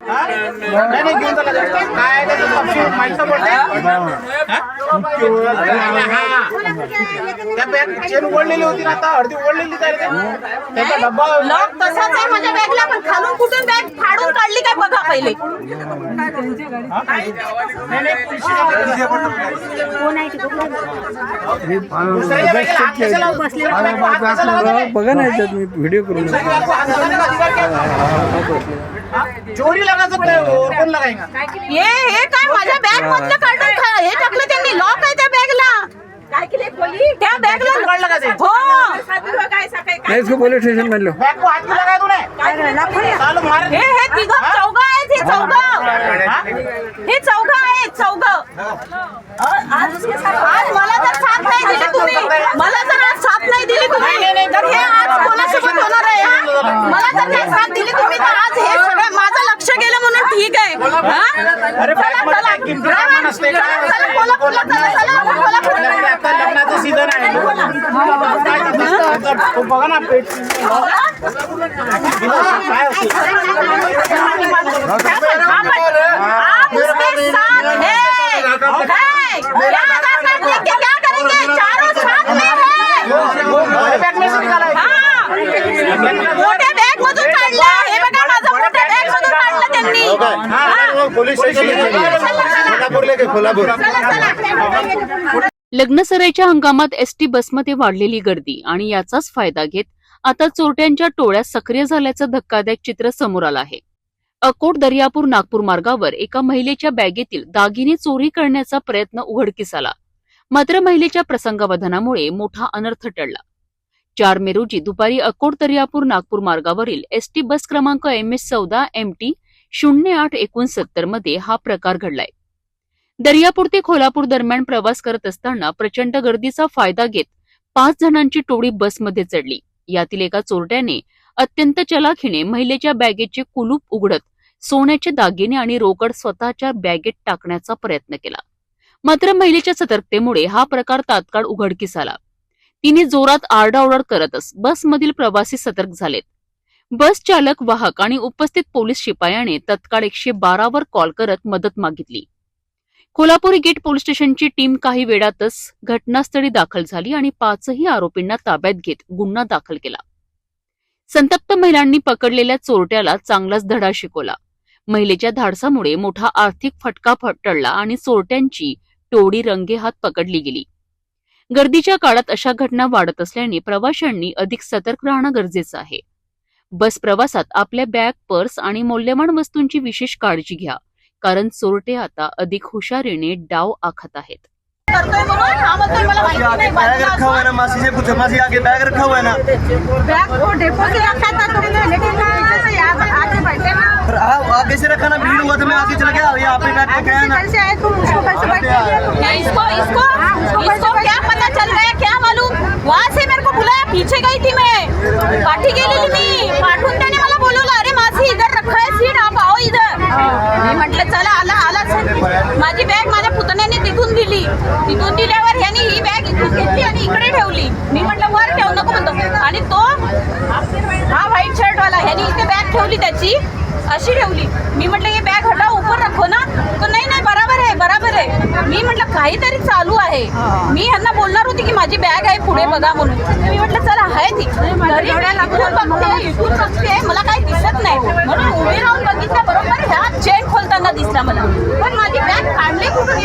नाही घेऊन चला काय माहिती त्या बॅग चेन ओढलेली होती ना, आता अर्धी ओढलेली त्याचा डब्बा लॉक तसाच आहे माझ्या बॅगला, पण खालून कुठून बॅग फाडून काढली काय बघा पहिले. बघा ना याच्यात मी व्हिडिओ करून चोरी लगायचं कोण लगायगा. हे काय माझ्या बॅग मधलं काढून हे टाकलं त्यांनी. लॉक आहे त्या बॅगला. काय केले खोली त्या बॅगला हो नहीं, इसको पुलिस स्टेशन में लो. बैग को हाथ में लगा तूने सालो मार. हे तिघं चौघं आहेत. हे चौघं आहेत. आज मला जर साथ नाही दिली तुम्ही, मला जर आज साथ नाही दिली तुम्ही, तर हे आज कोणासोबत होणार आहे. मला जर नाही साथ दिली तुम्ही, तर आज हे सगळं माझं लक्ष गेलं म्हणून ठीक आहे. लग्नाचं सीझन आहे. बघा ना पेट काय होते. मोठ्या बॅग मधून काढलं. हे बघा माझं मोठ्या बॅग मधून काढलं त्यांनी. पोलीस लग्नसराईच्या हंगामात एसटी बसमध्ये वाढलेली गर्दी आणि याचाच फायदा घेत आता चोरट्यांच्या टोळ्या सक्रिय झाल्याचं धक्कादायक चित्र समोर आलं आहे. अकोट दर्यापूर नागपूर मार्गावर एका महिलेच्या बॅगेतील दागिने चोरी करण्याचा प्रयत्न उघडकीस आला. मात्र महिलेच्या प्रसंगावधानामुळे मोठा अनर्थ टळला. 4 मे रोजी दुपारी अकोट दर्यापूर नागपूर मार्गावरील एसटी बस क्रमांक MS14 MT 0869 मध्ये हा प्रकार घडलाय. दर्यापूर ते कोल्हापूर दरम्यान प्रवास करत असताना प्रचंड गर्दीचा फायदा घेत 5 जणांची टोळी बसमध्ये चढली. यातील एका चोरट्याने अत्यंत चलाखीने महिलेच्या बॅगेचे कुलूप उघडत सोन्याचे दागिने आणि रोकड स्वतःच्या बॅगेत टाकण्याचा प्रयत्न केला. मात्र महिलेच्या सतर्कतेमुळे हा प्रकार तात्काळ उघडकीस आला. तिने जोरात आरडाओरड करतच बसमधील प्रवासी सतर्क झालेत. बस चालक, वाहक आणि उपस्थित पोलीस शिपायाने तत्काळ 112 वर कॉल करत मदत मागितली. कोल्हापूर गेट पोलीस स्टेशनची टीम काही वेळातच घटनास्थळी दाखल झाली आणि 5ही आरोपींना ताब्यात घेत गुन्हा दाखल केला. संतप्त महिलांनी पकडलेल्या चोरट्याला चांगलाच धडा शिकवला. महिलेच्या धाडसामुळे मोठा आर्थिक फटका टळला आणि चोरट्यांची टोळी रंगेहात पकडली गेली. गर्दीच्या काळात अशा घटना वाढत असल्याने प्रवाशांनी अधिक सतर्क राहणं गरजेचं आहे. बस प्रवासात आपल्या बॅग, पर्स आणि मौल्यवान वस्तूंची विशेष काळजी घ्या, कारण चोरटे आता अधिक हुशारीने डाव आखत आहेत. बैग रखा हुआ है ना, मासी से पूछो, मासी आगे बैग रखा हुआ है ना. बैग को डेपो से रखा था तुमने, लेकिन आगे बैठे ना. आगे से रखा ना, भीड़ हुआ तो मैं आगे चला गया. यहाँ पे बैठ के गया ना. कैसे आए तुम? उसको कैसे बैठे? इसको क्या पता चल रहा है, क्या मालूम. वहाँ से मेरे को बुलाया, पीछे गई थी मैं, पाठी गेलेली मी. पाठून त्याने मला बोलवलं, अरे मासी इधर रखा है सीट, आप आओ इधर. मी म्हटलं चला. आला माझी बॅग माझ्या पुतण्याने तिथून दिली. तिथून दिल्यावर ह्यानी ही बॅग इथून घेतली आणि इकडे ठेवली. मी म्हटलं वर ठेव नको म्हणतो. आणि तो हा व्हाईट शर्ट वाला ह्यानी इथे बॅग ठेवली, त्याची अशी ठेवली. मी म्हटलं हे बॅग हटाओ, ऊपर रखो ना. तो नाही बराबर आहे. मी म्हटलं काहीतरी चालू आहे. मी ह्यांना बोलणार होती की माझी बॅग आहे, पुढे बघा म्हणून. मी म्हटलं चला आहे ती. तरी इथून बघते मला काही दिसत नाही म्हणून उभी राहून बघितलं. बरोबर ह्या चेन खोलताना दिसला मला, पण माझी बॅग काढली कुठून